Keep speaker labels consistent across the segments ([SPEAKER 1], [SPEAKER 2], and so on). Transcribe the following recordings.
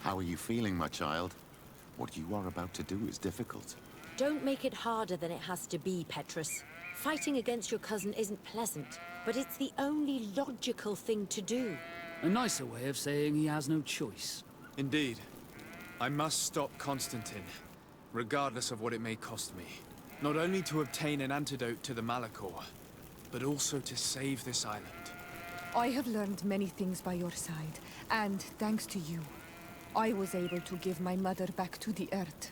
[SPEAKER 1] How are you feeling, my child? What you are about to do is difficult.
[SPEAKER 2] Don't make it harder than it has to be, Petrus. Fighting against your cousin isn't pleasant, but it's the only logical thing to do.
[SPEAKER 3] A nicer way of saying he has no choice.
[SPEAKER 4] Indeed. I must stop Constantine, regardless of what it may cost me. Not only to obtain an antidote to the Malachor, but also to save this island.
[SPEAKER 5] I have learned many things by your side, and thanks to you, I was able to give my mother back to the earth.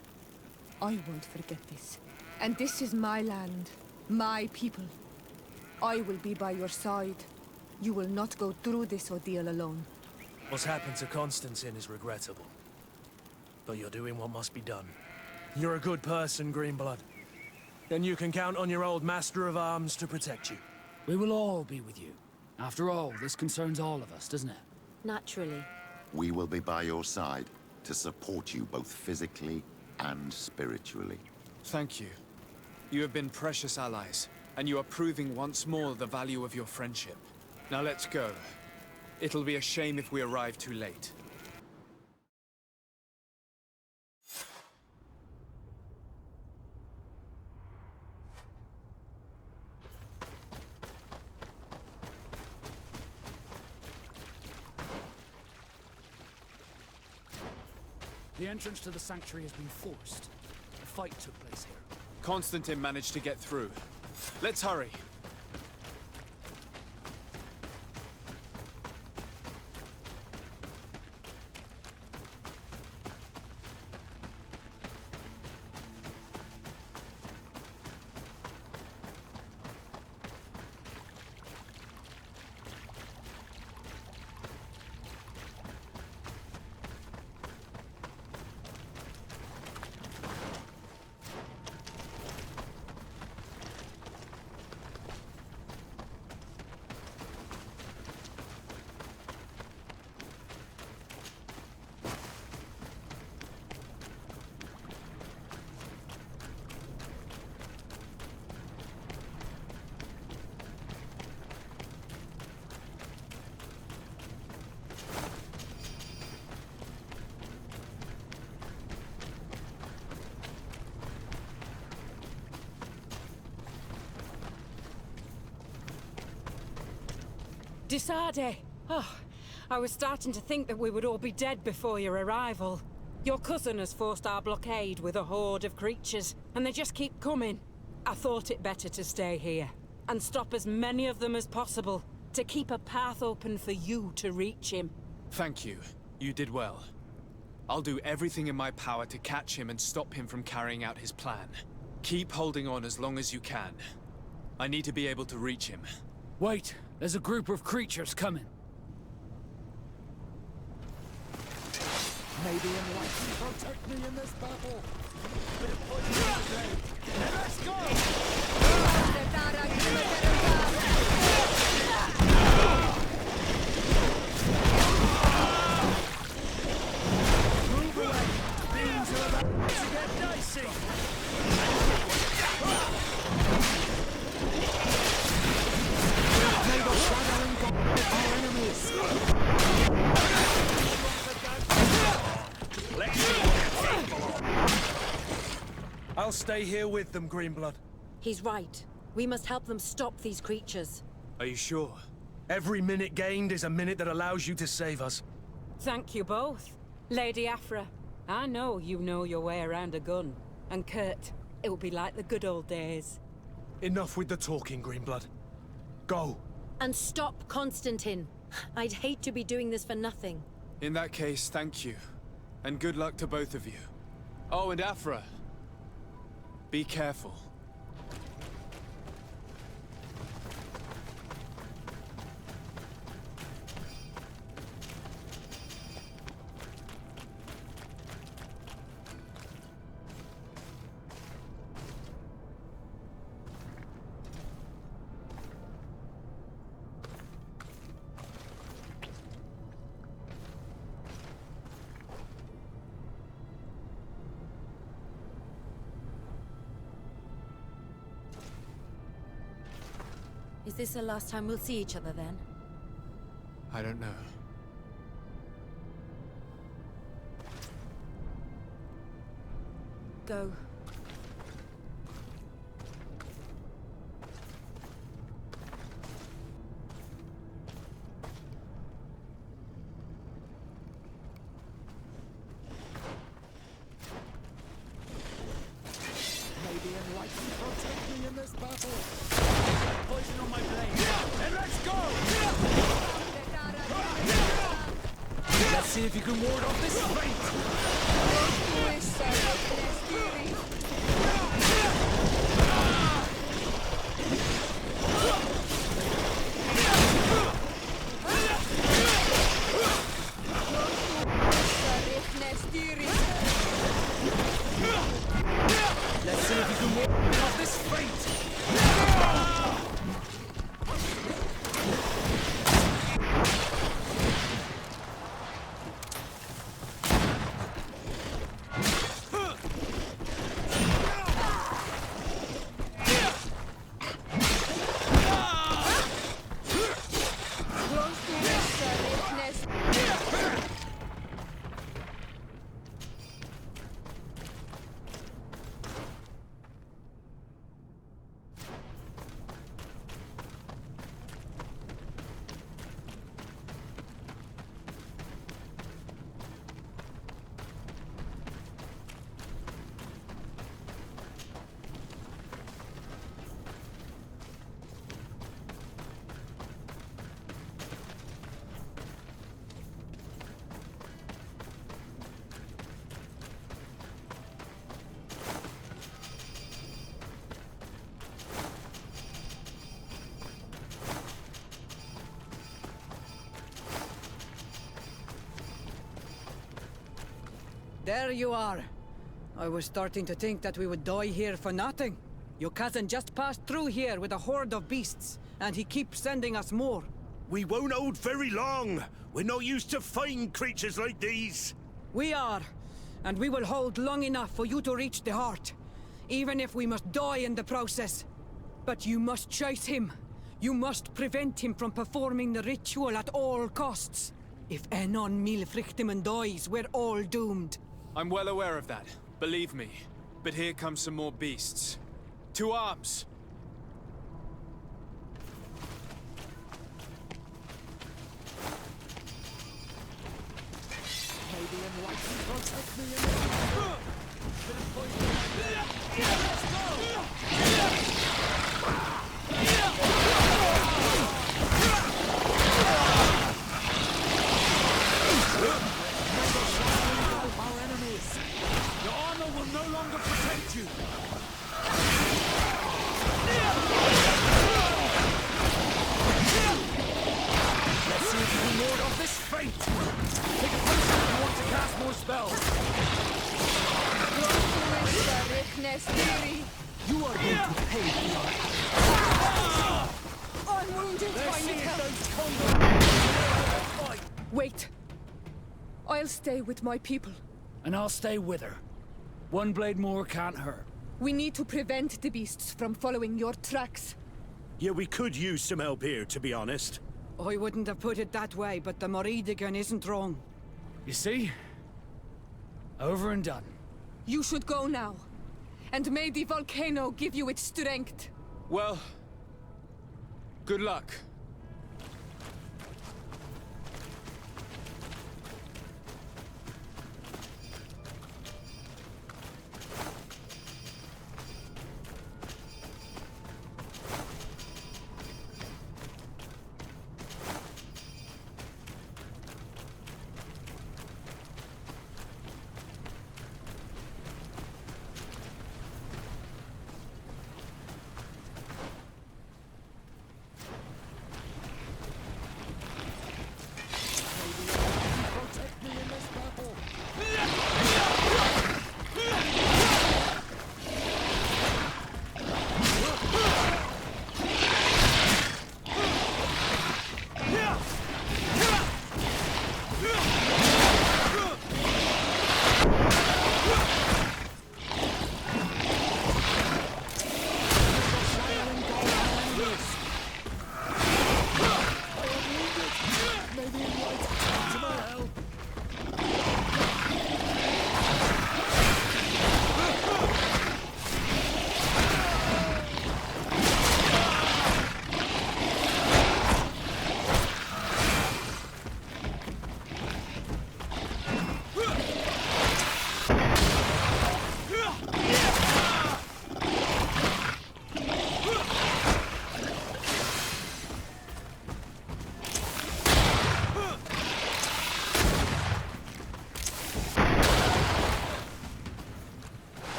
[SPEAKER 5] I won't forget this. And this is my land, my people. I will be by your side. You will not go through this ordeal alone.
[SPEAKER 6] What's happened to Constantine is regrettable. But you're doing what must be done. You're a good person, Greenblood. Then you can count on your old master of arms to protect you.
[SPEAKER 3] We will all be with you. After all, this concerns all of us, doesn't it?
[SPEAKER 2] Naturally.
[SPEAKER 1] We will be by your side to support you both physically and spiritually.
[SPEAKER 4] Thank you. You have been precious allies, and you are proving once more the value of your friendship. Now let's go. It'll be a shame if we arrive too late.
[SPEAKER 3] The entrance to the sanctuary has been forced. A fight took place here.
[SPEAKER 4] Constantine managed to get through. Let's hurry.
[SPEAKER 7] Disade! Oh, I was starting to think that we would all be dead before your arrival. Your cousin has forced our blockade with a horde of creatures, and they just keep coming. I thought it better to stay here, and stop as many of them as possible, to keep a path open for you to reach him.
[SPEAKER 4] Thank you. You did well. I'll do everything in my power to catch him and stop him from carrying out his plan. Keep holding on as long as you can. I need to be able to reach him.
[SPEAKER 3] Wait! There's a group of creatures coming.
[SPEAKER 8] Maybe enlighten protect me in this battle. Let's go! Move away! Things are about to get dicey! Our enemies!
[SPEAKER 6] I'll stay here with them, Greenblood.
[SPEAKER 2] He's right. We must help them stop these creatures.
[SPEAKER 4] Are you sure?
[SPEAKER 6] Every minute gained is a minute that allows you to save us.
[SPEAKER 7] Thank you both. Lady Afra, I know you know your way around a gun. And Kurt, it will be like the good old days.
[SPEAKER 6] Enough with the talking, Greenblood. Go!
[SPEAKER 2] And stop Constantine. I'd hate to be doing this for nothing.
[SPEAKER 4] In that case, thank you. And good luck to both of you. Oh, and Afra. Be careful.
[SPEAKER 2] Is this the last time we'll see each other then?
[SPEAKER 4] I don't know.
[SPEAKER 5] go.
[SPEAKER 8] Maybe enlighten protect me in this battle.
[SPEAKER 3] Poison on my blade. And let's go! Let's see if you can ward off this fate. Let's see if you can ward off this fate.
[SPEAKER 9] There you are. I was starting to think that we would die here for nothing. Your cousin just passed through here with a horde of beasts, and he keeps sending us more.
[SPEAKER 10] We won't hold very long. We're not used to fighting creatures like these.
[SPEAKER 9] We are, and we will hold long enough for you to reach the heart, even if we must die in the process. But you must chase him. You must prevent him from performing the ritual at all costs. If Enon Milfrichtimen dies, we're all doomed.
[SPEAKER 4] I'm well aware of that, believe me. But here come some more beasts. To arms!
[SPEAKER 8] Maybe enlighten protect me in this battle. Let's our enemies.
[SPEAKER 3] Your armor will no longer protect you. Let's see if you can ward off this fate. Take a potion if you want to cast more spells. You are going to pay for your actions.
[SPEAKER 5] I'm wounded.
[SPEAKER 3] Let's
[SPEAKER 5] I
[SPEAKER 3] see
[SPEAKER 5] need
[SPEAKER 3] if
[SPEAKER 5] help.
[SPEAKER 3] those combos...
[SPEAKER 5] Wait. I'll stay with my people.
[SPEAKER 3] And I'll stay with her. One blade more can't hurt.
[SPEAKER 5] We need to prevent the beasts from following your tracks.
[SPEAKER 10] Yeah, we could use some help here, to be honest.
[SPEAKER 9] I wouldn't have put it that way, but the Moridigan isn't wrong.
[SPEAKER 3] You see? Over and done.
[SPEAKER 5] You should go now. And may the volcano give you its strength.
[SPEAKER 4] Well... good luck.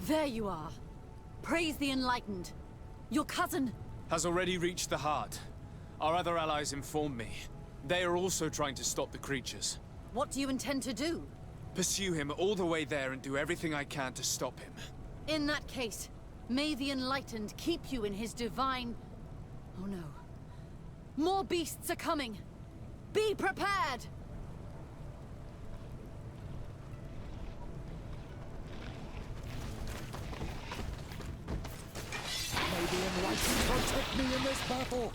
[SPEAKER 11] There you are. Praise the Enlightened. Your cousin...
[SPEAKER 4] has already reached the heart. Our other allies informed me. They are also trying to stop the creatures.
[SPEAKER 11] What do you intend to do?
[SPEAKER 4] Pursue him all the way there and do everything I can to stop him.
[SPEAKER 11] In that case, may the Enlightened keep you in his divine... Oh no. More beasts are coming. Be prepared!
[SPEAKER 8] May the Enlightened protect me in this battle!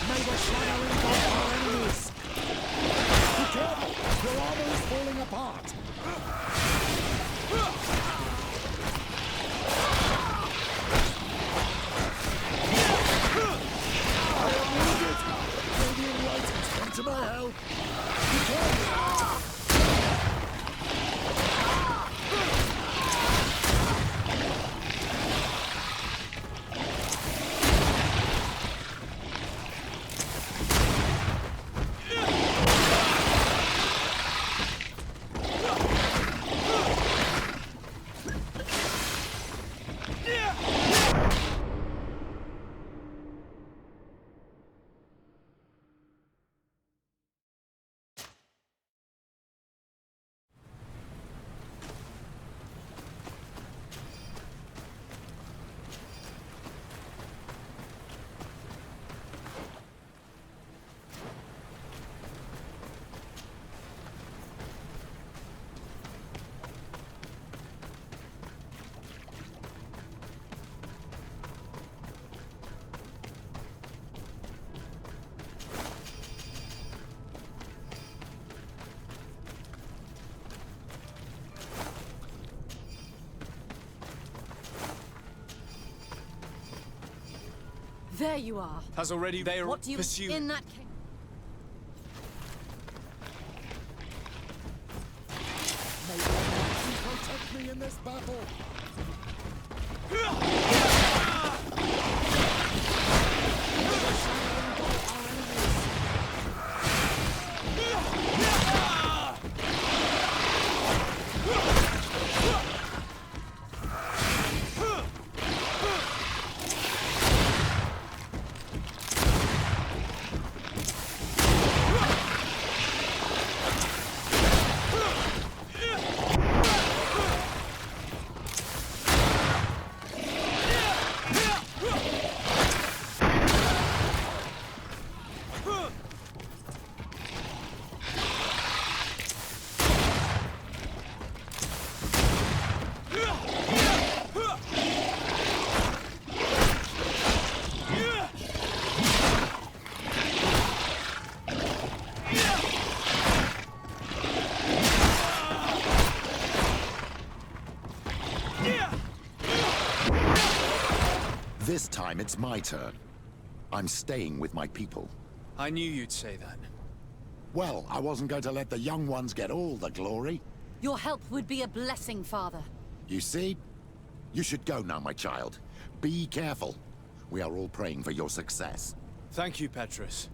[SPEAKER 8] May the shadow engulf our enemies! Be careful! Your armor is falling apart! I am wounded! May the Enlightened come to my help! Be careful!
[SPEAKER 11] There you are.
[SPEAKER 4] Has already... they are
[SPEAKER 11] What do you...
[SPEAKER 4] pursuing...
[SPEAKER 11] In that case...
[SPEAKER 8] May the Enlightened protect me in this battle!
[SPEAKER 1] This time it's my turn. I'm staying with my people.
[SPEAKER 4] I knew you'd say that.
[SPEAKER 1] Well, I wasn't going to let the young ones get all the glory.
[SPEAKER 11] Your help would be a blessing, Father.
[SPEAKER 1] You see? You should go now, my child. Be careful. We are all praying for your success.
[SPEAKER 4] Thank you, Petrus.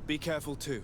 [SPEAKER 4] Be careful too.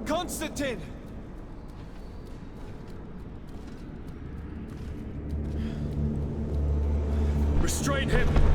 [SPEAKER 4] Constantine! Restrain
[SPEAKER 3] Find him!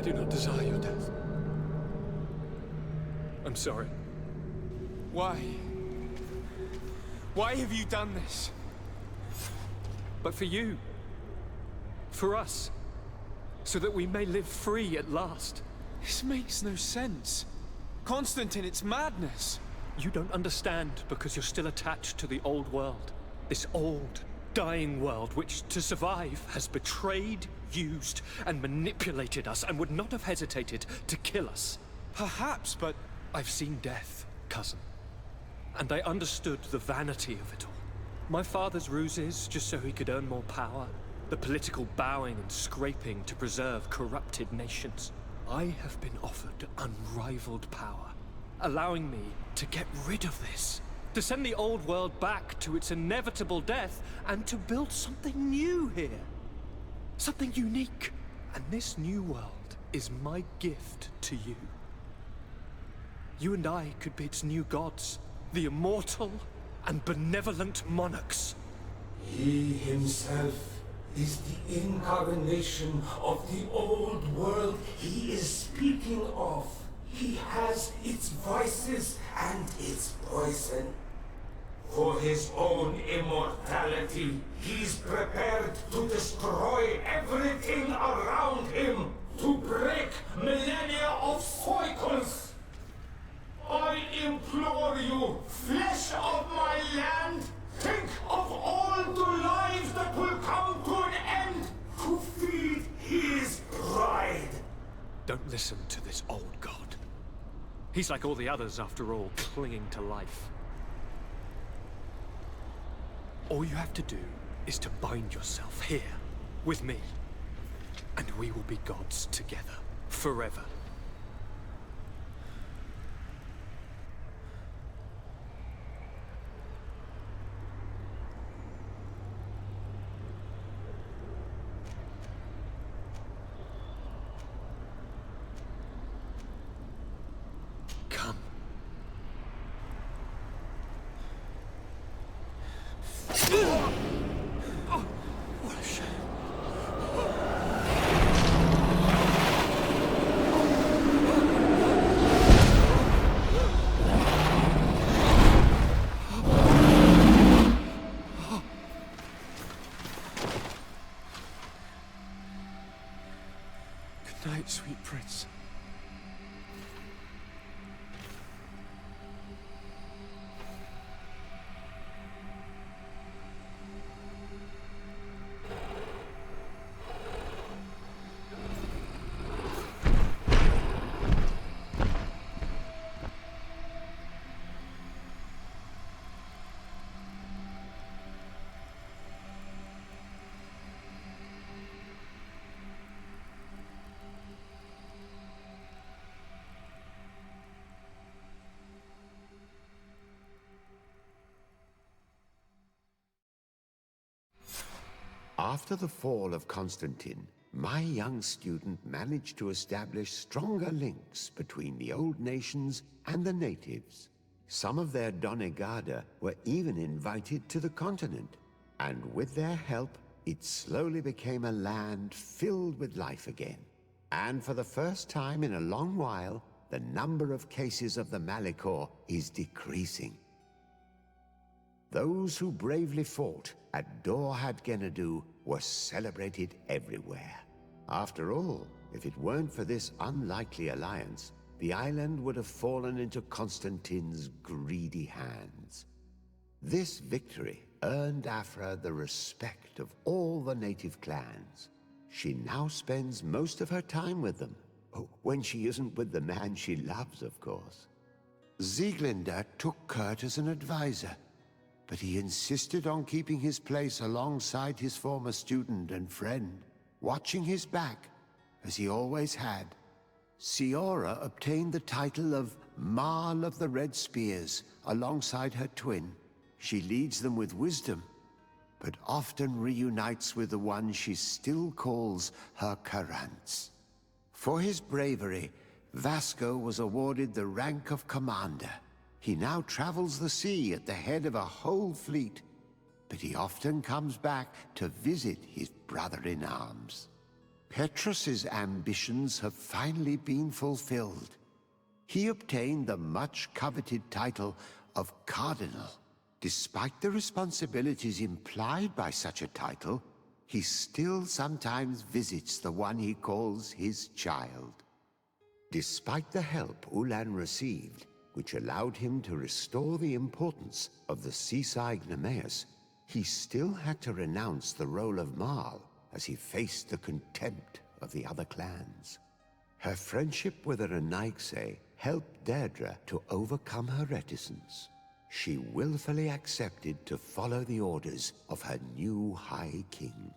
[SPEAKER 3] do not desire your death. I'm sorry.
[SPEAKER 4] Why? Why have you done this?
[SPEAKER 6] But for you. For us. So that we may live free at last.
[SPEAKER 4] This makes no sense. Constantine, it's madness.
[SPEAKER 6] You don't understand because you're still attached to the old world. This old, dying world which, to survive, has betrayed, used, and manipulated us and would not have hesitated to kill us.
[SPEAKER 4] Perhaps, but
[SPEAKER 6] I've seen death, cousin. And I understood the vanity of it all. My father's ruses just so he could earn more power. The political bowing and scraping to preserve corrupted nations. I have been offered unrivaled power, allowing me to get rid of this. To send the old world back to its inevitable death and to build something new here. Something unique. And this new world is my gift to you. You and I could be its new gods, the immortal and benevolent monarchs.
[SPEAKER 12] He himself is the incarnation of the old world he is speaking of. He has its vices and its poison. For his own immortality, he's prepared to destroy everything around him, to break millennia of cycles. I implore you, flesh of my land, think of all the lives that will come to an end to feed his pride.
[SPEAKER 6] Don't listen to this old god. He's like all the others, after all, clinging to life. All you have to do is to bind yourself here, with me. And we will be gods together, forever. Come. Oh, what a shame.
[SPEAKER 4] Good night, sweet prince.
[SPEAKER 13] After the fall of Constantine, my young student managed to establish stronger links between the old nations and the natives. Some of their donegada were even invited to the continent, and with their help, it slowly became a land filled with life again. And for the first time in a long while, the number of cases of the Malichor is decreasing. Those who bravely fought at Dorhad Genadu were celebrated everywhere. After all, if it weren't for this unlikely alliance, the island would have fallen into Constantine's greedy hands. This victory earned Afra the respect of all the native clans. She now spends most of her time with them. Oh, when she isn't with the man she loves, of course. Sieglinde took Kurt as an advisor, but he insisted on keeping his place alongside his former student and friend, watching his back, as he always had. Siora obtained the title of Marl of the Red Spears alongside her twin. She leads them with wisdom, but often reunites with the one she still calls her Karants. For his bravery, Vasco was awarded the rank of commander. He now travels the sea at the head of a whole fleet, but he often comes back to visit his brother-in-arms. Petrus's ambitions have finally been fulfilled. He obtained the much-coveted title of Cardinal. Despite the responsibilities implied by such a title, he still sometimes visits the one he calls his child. Despite the help Ulan received, which allowed him to restore the importance of the seaside Nemeus, he still had to renounce the role of Marl as he faced the contempt of the other clans. Her friendship with Renaigse helped Deirdre to overcome her reticence. She willfully accepted to follow the orders of her new High King.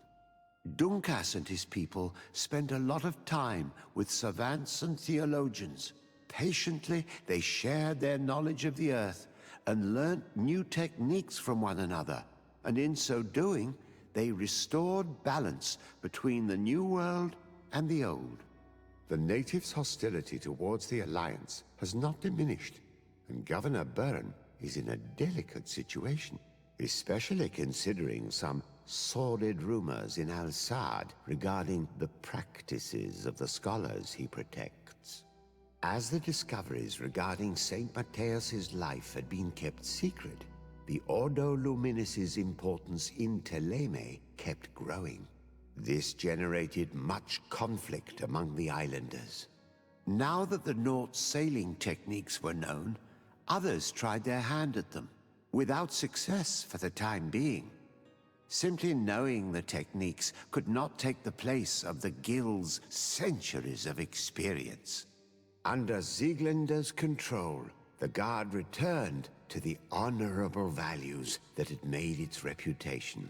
[SPEAKER 13] Dunkas and his people spent a lot of time with savants and theologians. Patiently, they shared their knowledge of the Earth and learnt new techniques from one another, and in so doing, they restored balance between the New World and the Old. The natives' hostility towards the Alliance has not diminished, and Governor Byrne is in a delicate situation, especially considering some sordid rumors in Al-Saad regarding the practices of the scholars he protects. As the discoveries regarding St. Matthias's life had been kept secret, the Ordo Luminis's importance in Teleme kept growing. This generated much conflict among the islanders. Now that the Naut's sailing techniques were known, others tried their hand at them, without success for the time being. Simply knowing the techniques could not take the place of the Guild's centuries of experience. Under Sieglinder's control, the Guard returned to the honorable values that had made its reputation.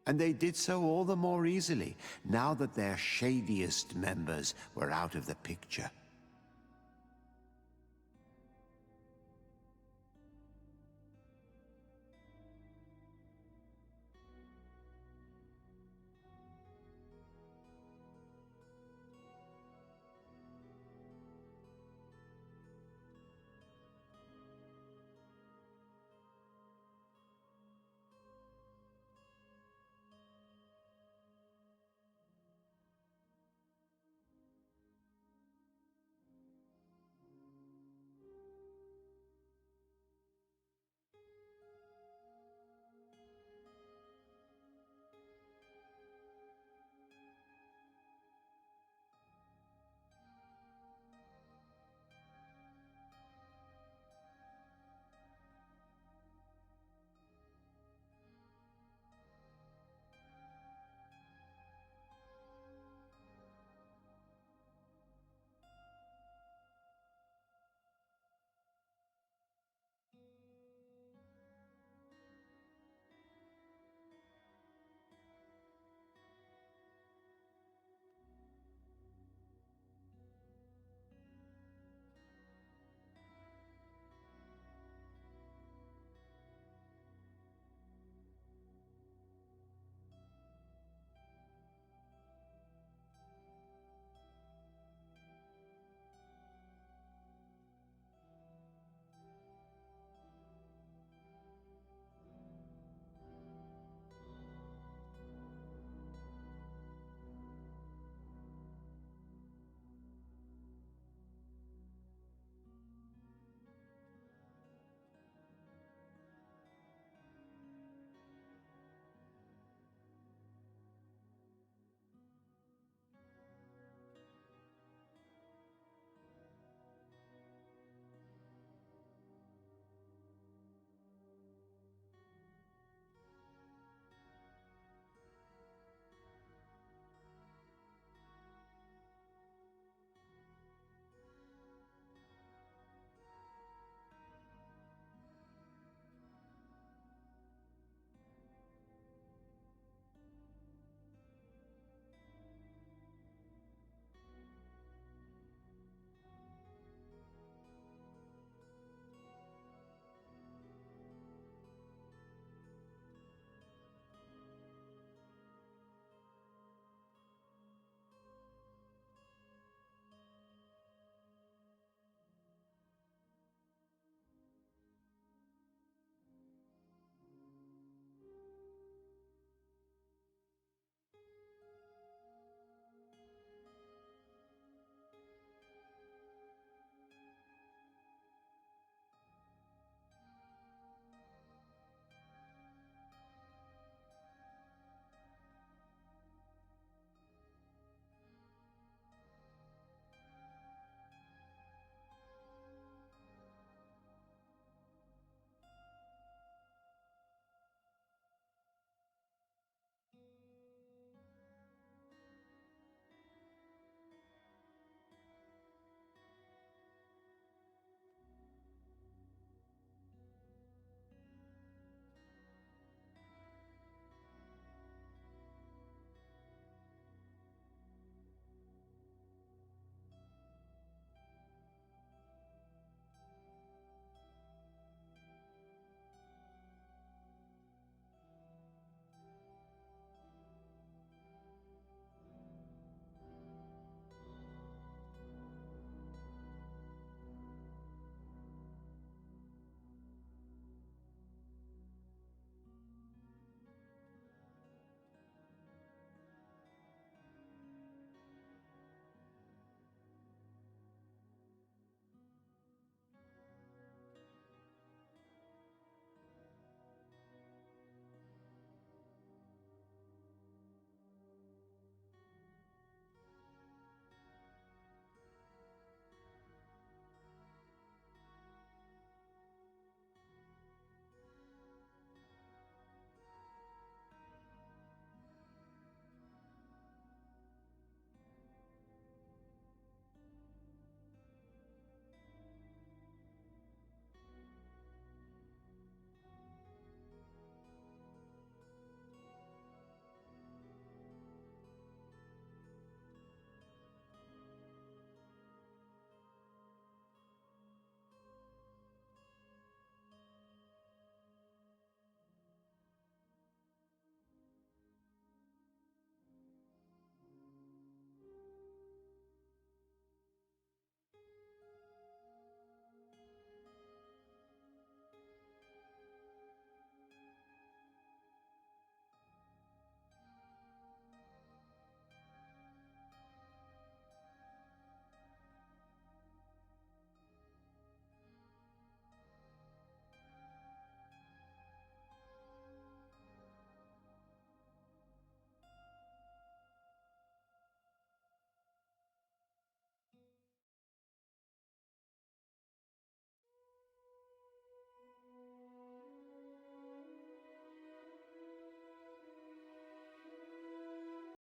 [SPEAKER 13] And they did so all the more easily, now that their shadiest members were out of the picture.